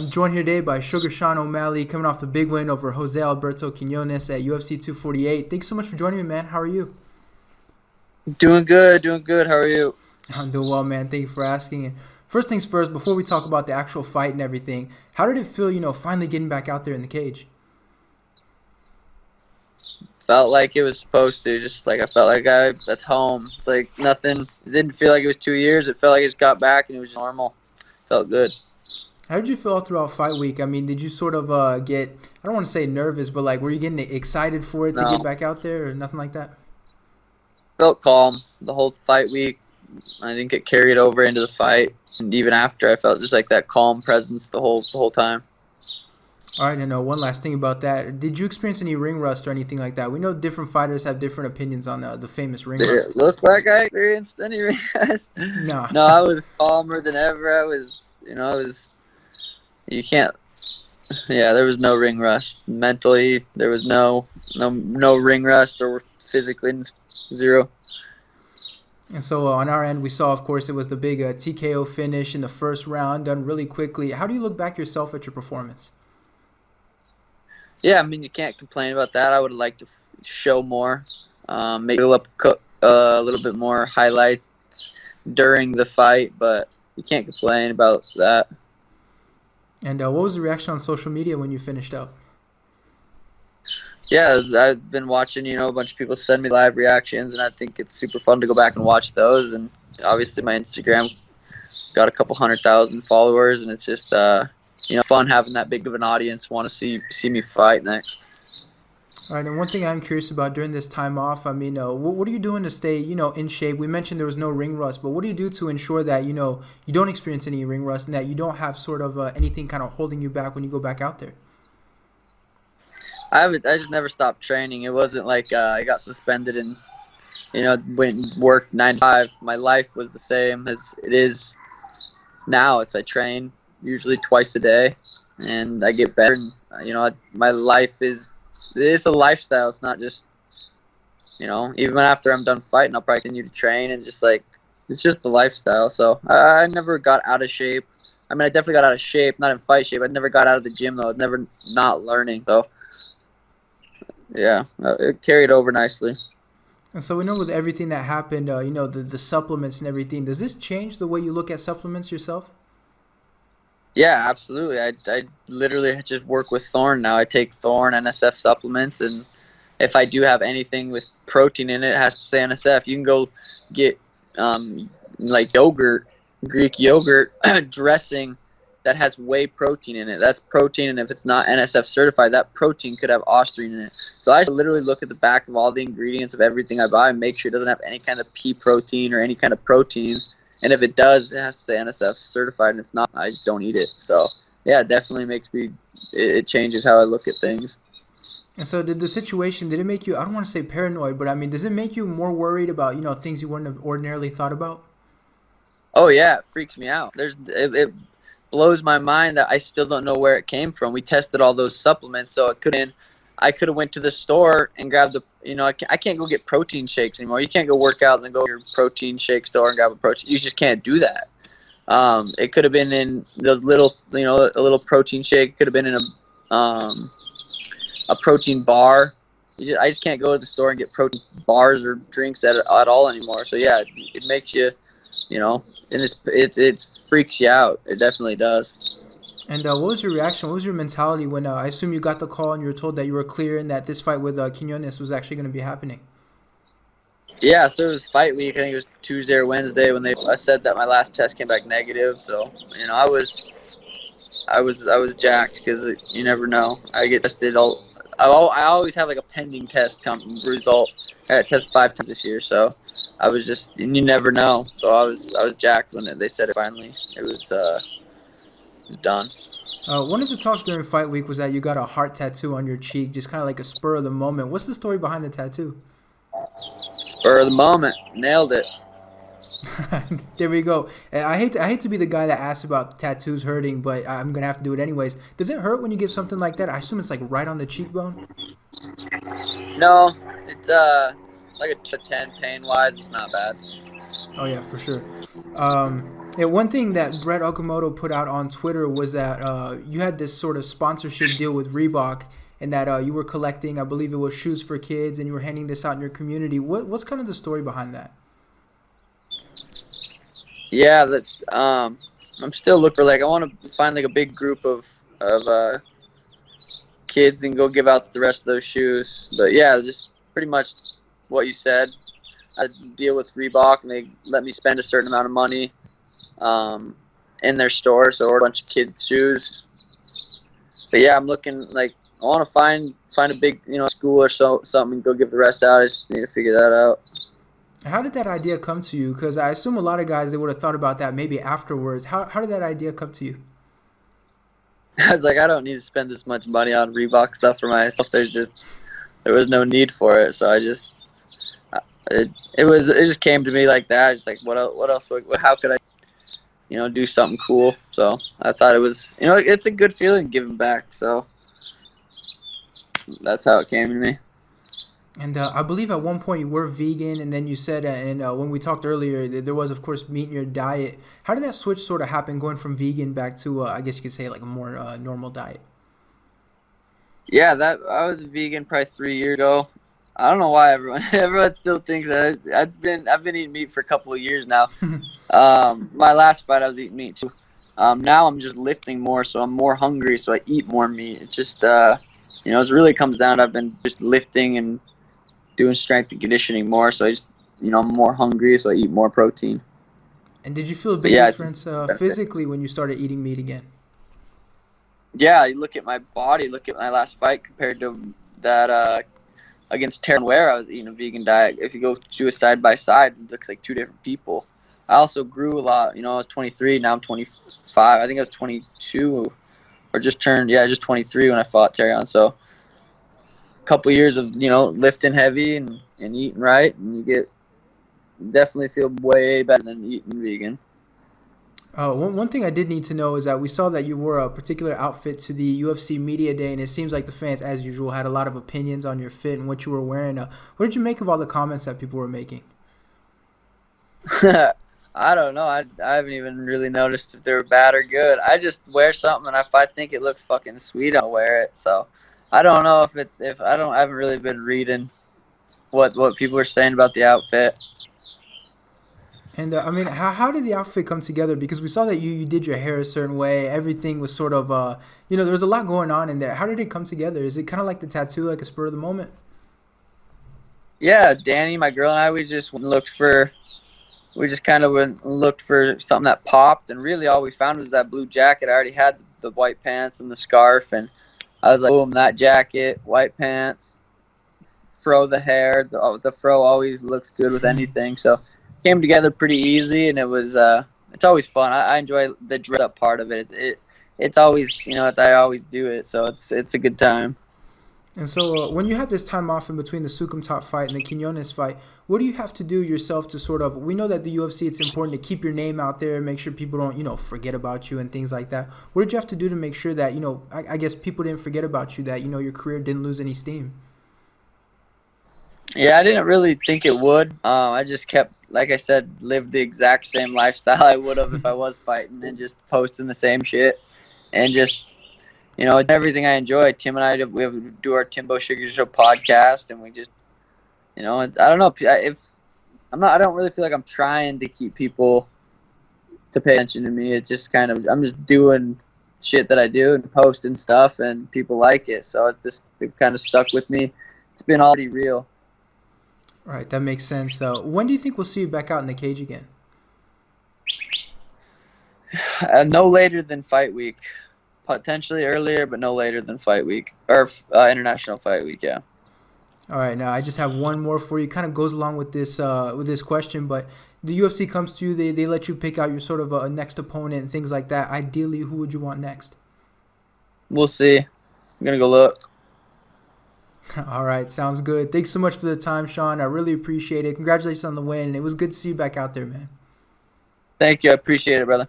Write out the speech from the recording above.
I'm joined here today by Suga Sean O'Malley, coming off the big win over Jose Alberto Quinones at UFC 248. Thanks so much for joining me, man. How are you? Doing good, doing good. How are you? I'm doing well, man. Thank you for asking. And first things first, before we talk about the actual fight and everything, how did it feel, finally getting back out there in the cage? Felt like it was supposed to. Just like I felt like that's home. It's like nothing. It didn't feel like it was 2 years. It felt like it just got back and it was normal. Felt good. How did you feel throughout fight week? I mean, did you sort of get, I don't want to say nervous, but like, were you getting excited for it to No, get back out there or nothing like that? felt calm the whole fight week. I didn't get carried over into the fight, and even after, I felt just like that calm presence the whole time. All right, and one last thing about that. Did you experience any ring rust or anything like that? We know different fighters have different opinions on the famous ring Did it rust. look like I experienced any regrets? No. No, I was calmer than ever. I was. You can't. Yeah, there was no ring rust. Mentally, there was no ring rust or physically zero. And so on our end, we saw, of course, it was the big TKO finish in the first round, done really quickly. How do you look back yourself at your performance? Yeah, I mean you can't complain about that. I would like to show more, maybe a little bit more highlights during the fight, but you can't complain about that. And what was the reaction on social media when you finished up? Yeah, I've been watching, a bunch of people send me live reactions, and I think it's super fun to go back and watch those. And obviously, my Instagram got a couple 100,000 followers, and it's just fun having that big of an audience want to see me fight next. All right, and one thing I'm curious about during this time off, I mean, what are you doing to stay, in shape? We mentioned there was no ring rust, but what do you do to ensure that, you don't experience any ring rust and that you don't have sort of anything kind of holding you back when you go back out there? I just never stopped training. It wasn't like I got suspended and went and worked 9 to 5. My life was the same as it is now. I train usually twice a day, and I get better. And my life it's a lifestyle. It's not just even after I'm done fighting, I'll probably continue to train and just like it's just the lifestyle. So I never got out of shape. I mean, I definitely got out of shape, not in fight shape. I never got out of the gym though. I was never not learning. So yeah, it carried over nicely. And so we know with everything that happened, the supplements and everything, does this change the way you look at supplements yourself? Yeah, absolutely. I literally just work with Thorne now. I take Thorne NSF supplements, and if I do have anything with protein in it, it has to say NSF. You can go get like yogurt, Greek yogurt dressing that has whey protein in it. That's protein, and if it's not NSF certified, that protein could have ostarine in it. So I literally look at the back of all the ingredients of everything I buy and make sure it doesn't have any kind of pea protein or any kind of protein. And if it does, it has to say NSF certified, and if not, I just don't eat it. So yeah, it definitely makes me. It changes how I look at things. And so did the situation, did it make you, I don't want to say paranoid, but I mean, does it make you more worried about, things you wouldn't have ordinarily thought about? Oh yeah, it freaks me out. It blows my mind that I still don't know where it came from. We tested all those supplements, so I could have went to the store and grabbed I can't go get protein shakes anymore. You can't go work out and then go to your protein shake store and grab a protein. You just can't do that. It could have been in those little, a little protein shake. It could have been in a protein bar. I just can't go to the store and get protein bars or drinks at all anymore. So yeah, it makes you, and it freaks you out. It definitely does. And what was your reaction? What was your mentality when I assume you got the call and you were told that you were clear and that this fight with Quinones was actually going to be happening? Yeah, so it was fight week. I think it was Tuesday or Wednesday when I said that my last test came back negative. So I was jacked because you never know. I get tested all. I always have like a pending test result. I got tested 5 times this year, so I was just and you never know. So I was jacked when they said it finally. It was done. One of the talks during fight week was that you got a heart tattoo on your cheek, just kind of like a spur of the moment. What's the story behind the tattoo? Spur of the moment, nailed it. There we go. And I hate to be the guy that asks about tattoos hurting, but I'm gonna have to do it anyways. Does it hurt when you get something like that? I assume it's like right on the cheekbone. No, it's like a 10 pain wise. It's not bad. Oh yeah, for sure. Yeah, one thing that Brett Okamoto put out on Twitter was that you had this sort of sponsorship deal with Reebok, and that you were collecting, I believe it was shoes for kids, and you were handing this out in your community. What's kind of the story behind that? Yeah, that I'm still looking for, like, I want to find like a big group of kids and go give out the rest of those shoes. But yeah, just pretty much what you said. I deal with Reebok, and they let me spend a certain amount of money um, in their store, so I order a bunch of kids' shoes. But yeah, I'm looking, like, I want to find a big, school or something and go give the rest out. I just need to figure that out. How did that idea come to you? Because I assume a lot of guys, they would have thought about that maybe afterwards. How did that idea come to you? I was like, I don't need to spend this much money on Reebok stuff for myself. There was no need for it, so it just came to me like that. It's like, what else? How could I, do something cool? So I thought it was, it's a good feeling giving back. So that's how it came to me. And I believe at one point you were vegan, and then you said, and when we talked earlier, there was, of course, meat in your diet. How did that switch sort of happen, going from vegan back to, I guess you could say, like a more normal diet? Yeah, that I was a vegan probably 3 years ago. I don't know why everyone still thinks that. I've been eating meat for a couple of years now. My last fight I was eating meat too. Now I'm just lifting more, so I'm more hungry, so I eat more meat. It's just it really comes down to, I've been just lifting and doing strength and conditioning more, so I just, I'm more hungry, so I eat more protein. And did you feel a But big yeah, I think difference physically when you started eating meat again? yeah, you look at my body, look at my last fight compared to that against Terran Ware, I was eating a vegan diet. If you go do a side by side, it looks like two different people. I also grew a lot. I was 23, now I'm 25. I think I was 22 or just 23 when I fought Terran. So a couple years of, lifting heavy and eating right, and definitely feel way better than eating vegan. One thing I did need to know is that we saw that you wore a particular outfit to the UFC Media Day, and it seems like the fans, as usual, had a lot of opinions on your fit and what you were wearing. What did you make of all the comments that people were making? I don't know. I haven't even really noticed if they were bad or good. I just wear something, and if I think it looks fucking sweet, I'll wear it. So I don't know I haven't really been reading what people are saying about the outfit. And I mean, how did the outfit come together? Because we saw that you did your hair a certain way. Everything was sort of, there was a lot going on in there. How did it come together? Is it kind of like the tattoo, like a spur of the moment? Yeah, Danny, my girl, and I, we just kind of looked for something that popped, and really all we found was that blue jacket. I already had the white pants and the scarf, and I was like, boom, that jacket, white pants, fro the hair. The fro always looks good with anything, so it came together pretty easy, and it's always fun. I enjoy the dress up part of it. It's always, I always do it, so it's a good time. And so, when you have this time off in between the Sukumtop fight and the Quinones fight, what do you have to do yourself to sort of? We know that the UFC, it's important to keep your name out there, make sure people don't, forget about you and things like that. What did you have to do to make sure that, I guess people didn't forget about you, that, your career didn't lose any steam? Yeah, I didn't really think it would. I just kept, like I said, lived the exact same lifestyle I would have if I was fighting, and just posting the same shit, and just, everything I enjoy. Tim and I, we do our Timbo Sugar Show podcast, and we just, I don't know if I don't really feel like I'm trying to keep people to pay attention to me. It's just kind of, I'm just doing shit that I do and posting stuff, and people like it. So it kind of stuck with me. It's been already real. All right, that makes sense. When do you think we'll see you back out in the cage again? No later than fight week. Potentially earlier, but no later than fight week. Or international fight week, yeah. All right, now I just have one more for you. Kind of goes along with this question, but the UFC comes to you. They let you pick out your sort of next opponent and things like that. Ideally, who would you want next? We'll see. I'm going to go look. All right, sounds good. Thanks so much for the time, Sean. I really appreciate it. Congratulations on the win. It was good to see you back out there, man. Thank you. I appreciate it, brother.